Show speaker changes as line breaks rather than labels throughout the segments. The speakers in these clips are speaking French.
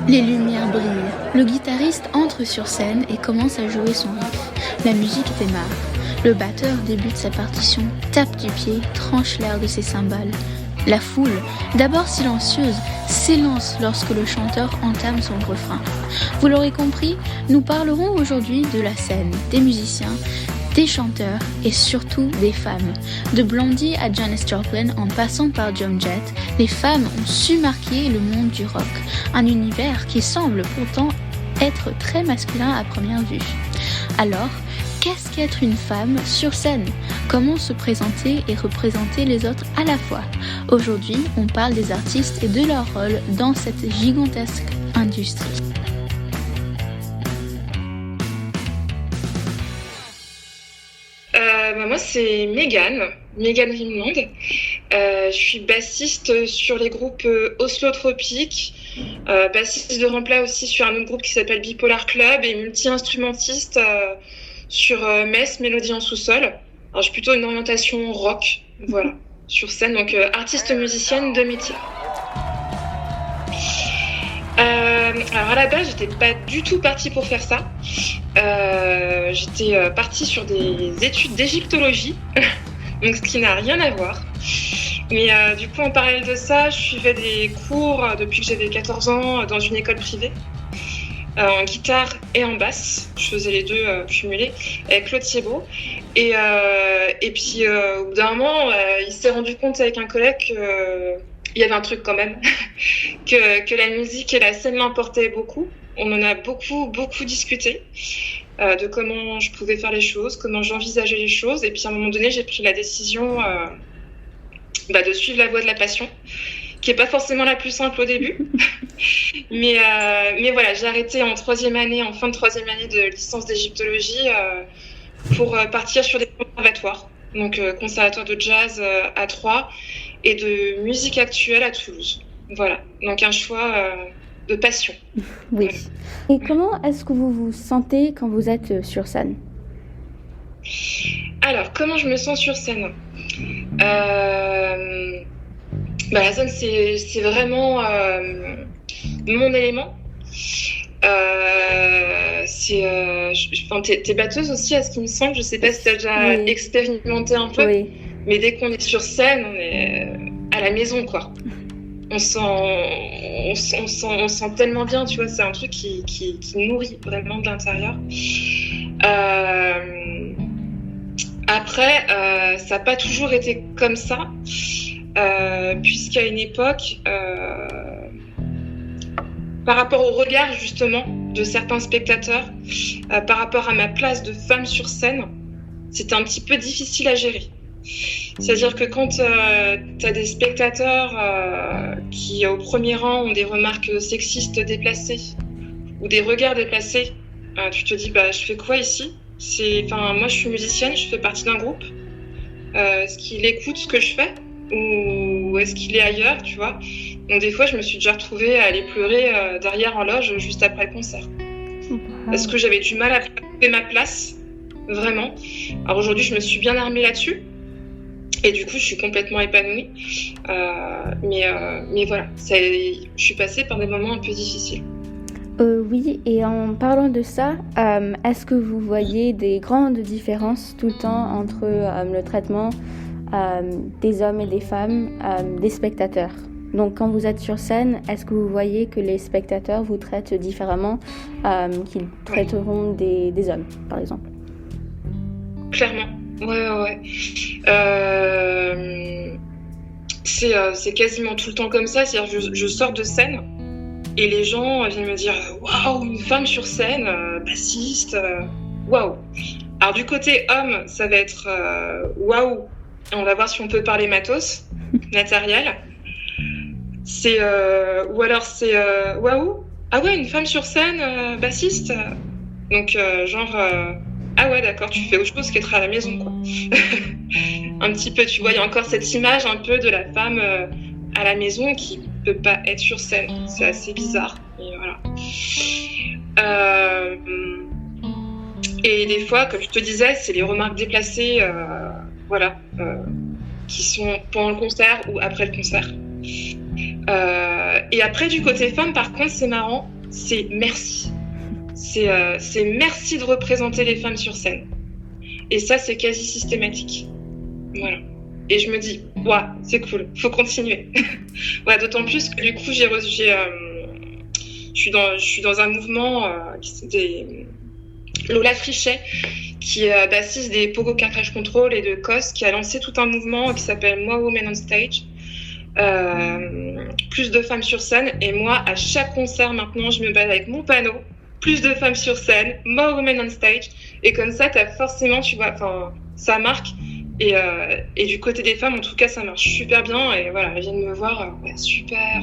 Les lumières brillent. Le guitariste entre sur scène et commence à jouer son riff. La musique démarre. Le batteur débute sa partition, tape du pied, tranche l'air de ses cymbales. La foule, d'abord silencieuse, s'élance lorsque le chanteur entame son refrain. Vous l'aurez compris, nous parlerons aujourd'hui de la scène, des musiciens, des chanteurs et surtout des femmes. De Blondie à Janis Joplin en passant par Joan Jett, les femmes ont su marquer le monde du rock, un univers qui semble pourtant être très masculin à première vue. Alors, qu'est-ce qu'être une femme sur scène ? Comment se présenter et représenter les autres à la fois ? Aujourd'hui, on parle des artistes et de leur rôle dans cette gigantesque industrie.
Moi, c'est Mégane Rimland. Je suis bassiste sur les groupes Oslo Tropique, bassiste de remplat aussi sur un autre groupe qui s'appelle Bipolar Club et multi-instrumentiste sur Metz, Mélodie en sous-sol. Alors, j'ai plutôt une orientation rock, voilà, sur scène, donc artiste musicienne de métier. Alors à la base, j'étais pas du tout partie pour faire ça. J'étais partie sur des études d'égyptologie, donc ce qui n'a rien à voir. Mais du coup, en parallèle de ça, je suivais des cours depuis que j'avais 14 ans dans une école privée, en guitare et en basse. Je faisais les deux cumulés avec Claude Thiebaud. Et puis, au bout d'un moment, il s'est rendu compte avec un collègue qu'il y avait un truc quand même, que la musique et la scène l'emportaient beaucoup. On en a beaucoup discuté de comment je pouvais faire les choses, comment j'envisageais les choses. Et puis, à un moment donné, j'ai pris la décision de suivre la voie de la passion, qui est pas forcément la plus simple au début. mais voilà, j'ai arrêté en fin de troisième année de licence d'égyptologie pour partir sur des conservatoires. Donc, conservatoire de jazz à Troyes et de musique actuelle à Toulouse. Voilà, donc un choix de passion.
Oui. Et comment est-ce que vous vous sentez quand vous êtes sur scène ?
Alors, comment je me sens sur scène ? La scène, c'est vraiment mon élément. T'es batteuse aussi, à ce qui me semble. Je sais pas si t'as déjà expérimenté un peu, mais dès qu'on est sur scène, on est à la maison, quoi. On sent tellement bien, tu vois. C'est un truc qui nourrit vraiment de l'intérieur. Après, ça n'a pas toujours été comme ça, puisqu'à une époque, par rapport au regard justement de certains spectateurs, par rapport à ma place de femme sur scène, c'était un petit peu difficile à gérer. C'est-à-dire que quand tu as des spectateurs qui, au premier rang, ont des remarques sexistes déplacées ou des regards déplacés, tu te dis, je fais quoi ici ? Moi, je suis musicienne, je fais partie d'un groupe. Est-ce qu'il écoute ce que je fais ou est-ce qu'il est ailleurs, tu vois ? Donc, des fois, je me suis déjà retrouvée à aller pleurer derrière en loge juste après le concert. Parce que j'avais du mal à trouver ma place, vraiment. Alors aujourd'hui, je me suis bien armée là-dessus. Et du coup, je suis complètement épanouie. Mais voilà, je suis passée par des moments un peu difficiles.
Oui, et en parlant de ça, est-ce que vous voyez des grandes différences tout le temps entre le traitement des hommes et des femmes, des spectateurs ? Donc quand vous êtes sur scène, est-ce que vous voyez que les spectateurs vous traitent différemment qu'ils traiteront des hommes, par exemple ?
Clairement, ouais. C'est quasiment tout le temps comme ça, c'est-à-dire que je sors de scène et les gens viennent me dire « Waouh, une femme sur scène, bassiste, waouh !» Alors du côté homme, ça va être « Waouh !» On va voir si on peut parler matos, matériel. Ou alors c'est « Waouh ! Ah ouais, une femme sur scène, bassiste !» Donc ah ouais, d'accord, tu fais autre chose qu'être à la maison, quoi. Un petit peu, tu vois, il y a encore cette image un peu de la femme à la maison qui peut pas être sur scène. C'est assez bizarre. Et voilà. Et des fois, comme je te disais, c'est les remarques déplacées, qui sont pendant le concert ou après le concert. Et après, du côté femme, par contre, c'est marrant, c'est merci. C'est merci de représenter les femmes sur scène. Et ça, c'est quasi systématique. Voilà. Et je me dis, ouais, c'est cool, faut continuer. Ouais, d'autant plus que du coup, je suis dans un mouvement Lola Frichet, qui est bassiste des Pogo Car Crash Control et de COS, qui a lancé tout un mouvement qui s'appelle More Women on Stage. Plus de femmes sur scène. Et moi, à chaque concert maintenant, je me balade avec mon panneau. Plus de femmes sur scène, More Women on Stage. Et comme ça, t'as forcément, tu vois, ça marque. Et du côté des femmes, en tout cas, ça marche super bien. Et voilà, elles viennent me voir, super.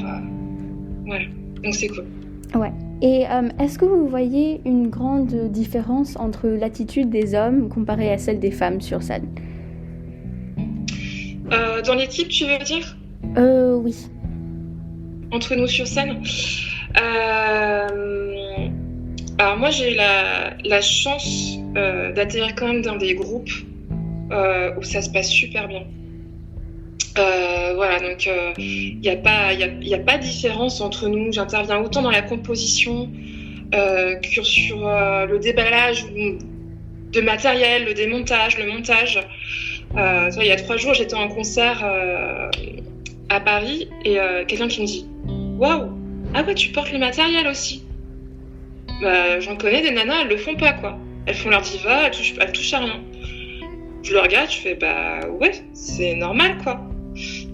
Voilà, donc c'est cool.
Ouais. Et est-ce que vous voyez une grande différence entre l'attitude des hommes comparée à celle des femmes sur scène ?
Dans l'équipe, tu veux dire ?
Oui.
Entre nous sur scène ? Alors moi, j'ai eu la chance d'atterrir quand même dans des groupes où ça se passe super bien. Voilà, donc il n'y a pas de différence entre nous. J'interviens autant dans la composition que sur le déballage de matériel, le démontage, le montage. Il y a 3 jours, j'étais en concert à Paris et quelqu'un qui me dit « Waouh, ah ouais, tu portes le matériel aussi ?» Bah, j'en connais des nanas, elles le font pas, quoi. Elles font leur diva, elles touchent à rien. Je le regarde, je fais bah ouais, c'est normal, quoi.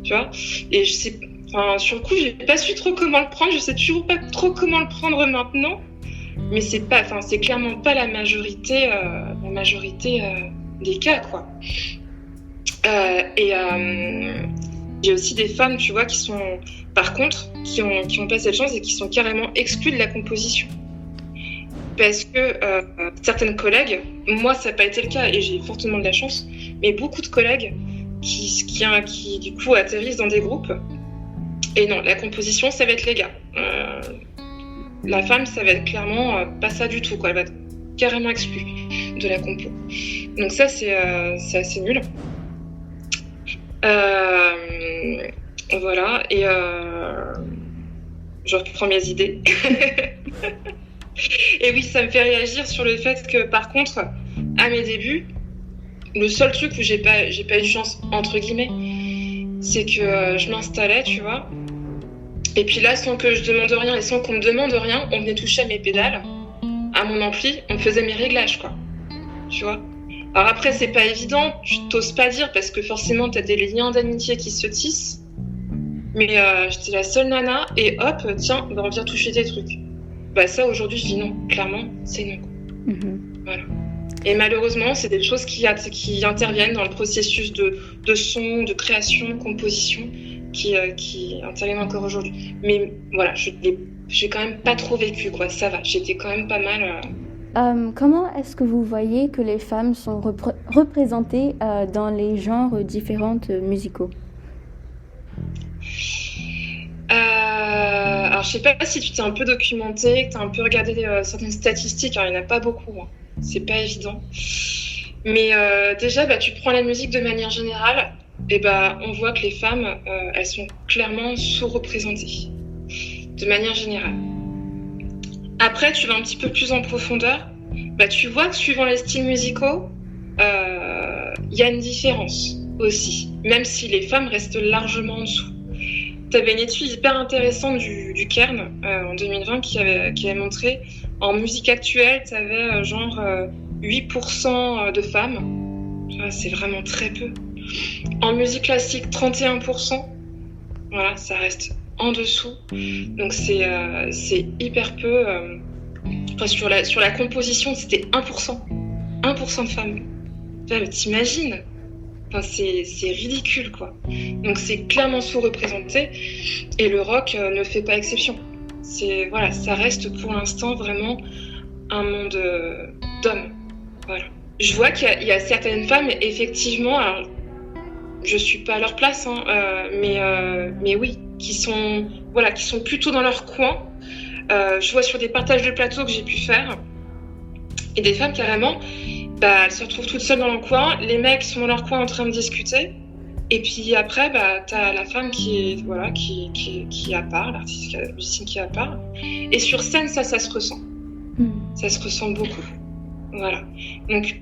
Tu vois. Et sur le coup, j'ai pas su trop comment le prendre. Je sais toujours pas trop comment le prendre maintenant. Mais c'est clairement pas la majorité des cas, quoi. J'ai aussi des femmes, tu vois, qui sont, par contre, qui ont pas cette chance et qui sont carrément exclues de la composition. Parce que certaines collègues, moi ça n'a pas été le cas et j'ai fortement de la chance, mais beaucoup de collègues qui du coup atterrissent dans des groupes. Et non, la composition ça va être les gars. La femme ça va être clairement pas ça du tout, quoi. Elle va être carrément exclue de la compo. Donc ça c'est assez nul. Voilà, et je reprends mes idées. Et oui, ça me fait réagir sur le fait que, par contre, à mes débuts, le seul truc où j'ai pas eu de chance, entre guillemets, c'est que je m'installais, tu vois. Et puis là, sans que je demande rien et sans qu'on me demande rien, on venait toucher à mes pédales, à mon ampli, on faisait mes réglages, quoi. Tu vois. Alors après, c'est pas évident, tu t'oses pas dire parce que forcément, t'as des liens d'amitié qui se tissent. Mais j'étais la seule nana et hop, tiens, on vient toucher des trucs. Bah ça, aujourd'hui, je dis non. Clairement, c'est non. Mm-hmm. Voilà. Et malheureusement, c'est des choses qui interviennent dans le processus de son, de création, composition, qui interviennent encore aujourd'hui. Mais voilà, j'ai quand même pas trop vécu, quoi. Ça va, j'étais quand même pas mal...
Comment est-ce que vous voyez que les femmes sont représentées dans les genres différents musicaux ?
Alors, je sais pas si tu t'es un peu documenté, que tu as un peu regardé certaines statistiques. Alors, il n'y en a pas beaucoup, hein. C'est pas évident. Mais déjà, tu prends la musique de manière générale, et on voit que les femmes, elles sont clairement sous-représentées, de manière générale. Après, tu vas un petit peu plus en profondeur, tu vois que suivant les styles musicaux, y a une différence aussi, même si les femmes restent largement en dessous. Tu avais une étude hyper intéressante du Cairn en 2020 qui avait montré en musique actuelle, tu avais 8% de femmes. C'est vraiment très peu. En musique classique, 31%. Voilà, ça reste en dessous. Donc c'est hyper peu. Sur la composition, c'était 1%. 1% de femmes. T'imagines ? C'est ridicule, quoi. Donc c'est clairement sous-représenté et le rock ne fait pas exception. Ça reste pour l'instant vraiment un monde d'hommes. Voilà. Je vois qu'il y a certaines femmes, effectivement, alors, je suis pas à leur place, hein, mais oui, qui sont plutôt dans leur coin. Je vois sur des partages de plateaux que j'ai pu faire, Et des femmes, carrément, elles se retrouvent toutes seules dans leur coin, les mecs sont dans leur coin en train de discuter, et puis après, t'as la femme qui est à part, l'artiste, la musicienne qui est à part, et sur scène, ça se ressent. Ça se ressent beaucoup. Voilà. Donc,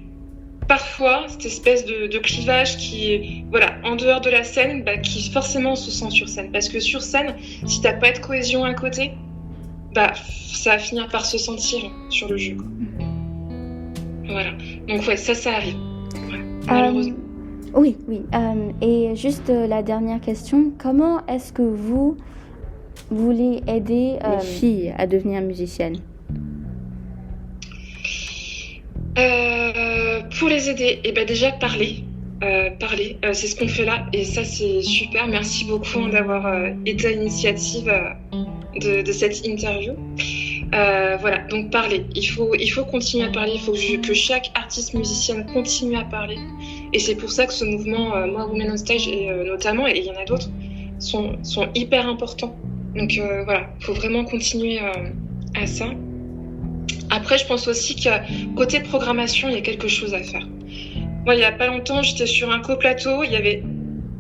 parfois, cette espèce de clivage qui est en dehors de la scène, qui forcément se sent sur scène. Parce que sur scène, si t'as pas de cohésion à côté, ça va finir par se sentir sur le jeu, quoi. Voilà. Donc ça arrive. Ouais, malheureusement.
Oui. Et juste la dernière question, comment est-ce que vous voulez aider les filles à devenir musiciennes?
Pour les aider, déjà parler. C'est ce qu'on fait là, et ça c'est super. Merci beaucoup d'avoir été à l'initiative de cette interview. Donc parler. Il faut continuer à parler. Il faut que chaque artiste musicienne continue à parler. Et c'est pour ça que ce mouvement More Women on Stage, notamment, et il y en a d'autres, sont hyper importants. Donc il faut vraiment continuer à ça. Après, je pense aussi qu'à côté programmation, il y a quelque chose à faire. Moi, il n'y a pas longtemps, j'étais sur un coplateau, il y avait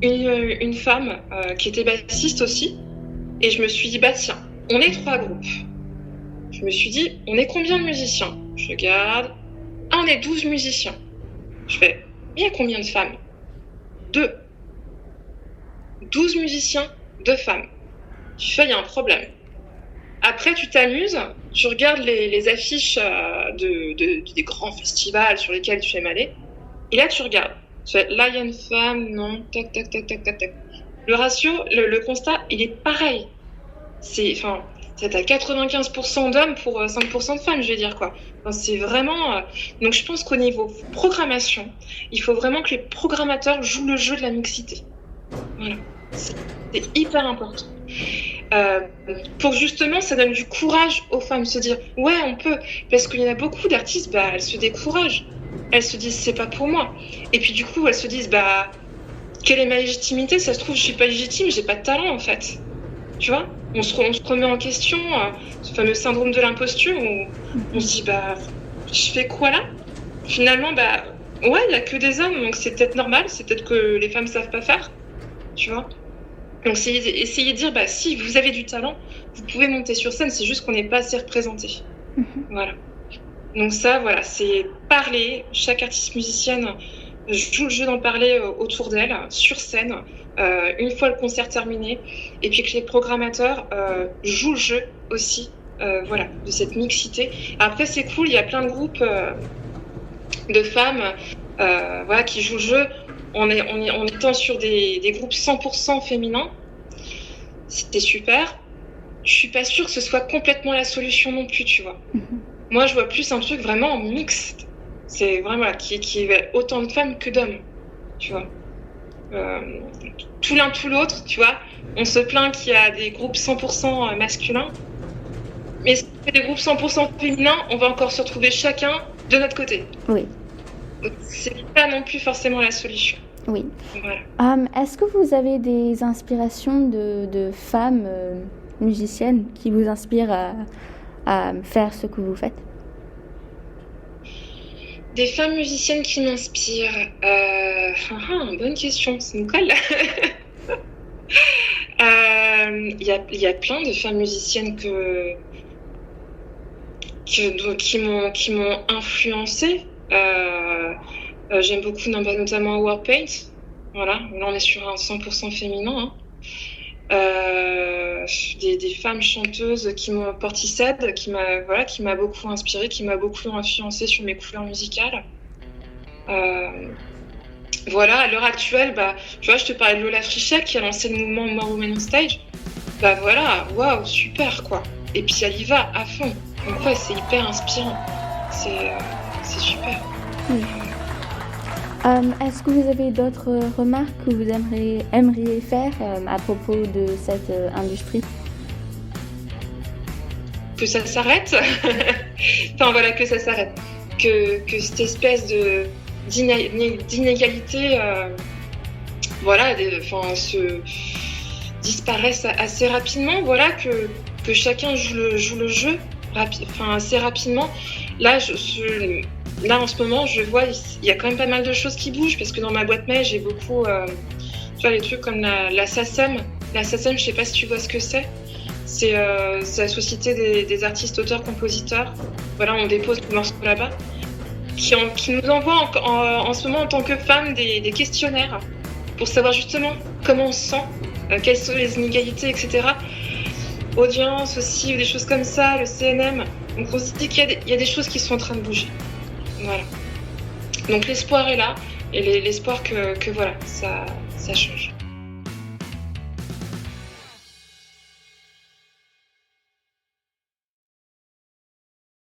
une femme qui était bassiste aussi, et je me suis dit, tiens, on est 3 groupes. Je me suis dit, on est combien de musiciens? Je regarde, on est 12 musiciens. Je fais, il y a combien de femmes? 2. 12 musiciens, 2 femmes. Je fais, il y a un problème. Après, tu t'amuses, tu regardes les affiches des grands festivals sur lesquels tu aimes aller, et là, tu regardes. Tu fais, là, il y a une femme, non, tac. Le ratio, le constat, il est pareil. T'as 95% d'hommes pour 5% de femmes, je vais dire, quoi. C'est vraiment... Donc, je pense qu'au niveau programmation, il faut vraiment que les programmateurs jouent le jeu de la mixité. Voilà. C'est hyper important. Pour justement, ça donne du courage aux femmes, se dire ouais, on peut, parce qu'il y en a beaucoup d'artistes, elles se découragent, elles se disent c'est pas pour moi, et puis du coup elles se disent quelle est ma légitimité, ça se trouve je suis pas légitime, j'ai pas de talent en fait, tu vois, on se remet en question, ce fameux syndrome de l'imposture où on se dit je fais quoi là, finalement ouais, il y a que des hommes, donc c'est peut-être normal, c'est peut-être que les femmes savent pas faire, tu vois. Donc, essayez de dire, si vous avez du talent, vous pouvez monter sur scène, c'est juste qu'on n'est pas assez représenté. Voilà. Donc ça, c'est parler. Chaque artiste musicienne joue le jeu d'en parler autour d'elle, sur scène, une fois le concert terminé. Et puis que les programmateurs jouent le jeu aussi, de cette mixité. Après, c'est cool, il y a plein de groupes de femmes qui jouent le jeu. En étant sur des groupes 100% féminins, c'était super. Je suis pas sûre que ce soit complètement la solution non plus, tu vois. Moi, je vois plus un truc vraiment mixte. C'est vraiment qui est autant de femmes que d'hommes, tu vois. Tout l'un, tout l'autre, tu vois. On se plaint qu'il y a des groupes 100% masculins. Mais si c'est des groupes 100% féminins, on va encore se retrouver chacun de notre côté.
Oui.
C'est pas non plus forcément la solution.
Oui.
Voilà.
Est-ce que vous avez des inspirations de femmes musiciennes qui vous inspirent à faire ce que vous faites?
Des femmes musiciennes qui m'inspirent. Bonne question, ça me colle. Il y a plein de femmes musiciennes qui m'ont influencée. J'aime beaucoup notamment Warpaint. Voilà, là on est sur un 100% féminin. Des femmes chanteuses qui m'ont Portishead, qui m'a beaucoup inspirée, qui m'a beaucoup influencée sur mes couleurs musicales. Voilà, à l'heure actuelle, tu vois, je te parlais de Lola Frichet qui a lancé le mouvement More Women on Stage. Voilà, waouh, super quoi. Et puis elle y va à fond. Donc ouais, c'est hyper inspirant. C'est super.
Oui. Est-ce que vous avez d'autres remarques que vous aimeriez faire à propos de cette industrie?
Que ça s'arrête. Enfin voilà, que ça s'arrête. Que cette espèce d'inégalité se disparaisse assez rapidement. Voilà, que chacun joue le jeu assez rapidement. là, en ce moment, je vois, il y a quand même pas mal de choses qui bougent, parce que dans ma boîte mail, j'ai beaucoup, tu vois, les trucs comme la SACEM. La SACEM, je sais pas si tu vois ce que c'est. C'est la Société des artistes, auteurs, compositeurs. Voilà, on dépose nos morceaux là-bas. Qui nous envoie en ce moment, en tant que femmes, des questionnaires pour savoir justement comment on se sent, quelles sont les inégalités, etc. Audience aussi, ou des choses comme ça, le CNM. Donc on se dit qu'il y a des choses qui sont en train de bouger. Voilà. Donc l'espoir est là, et l'espoir que voilà, ça change.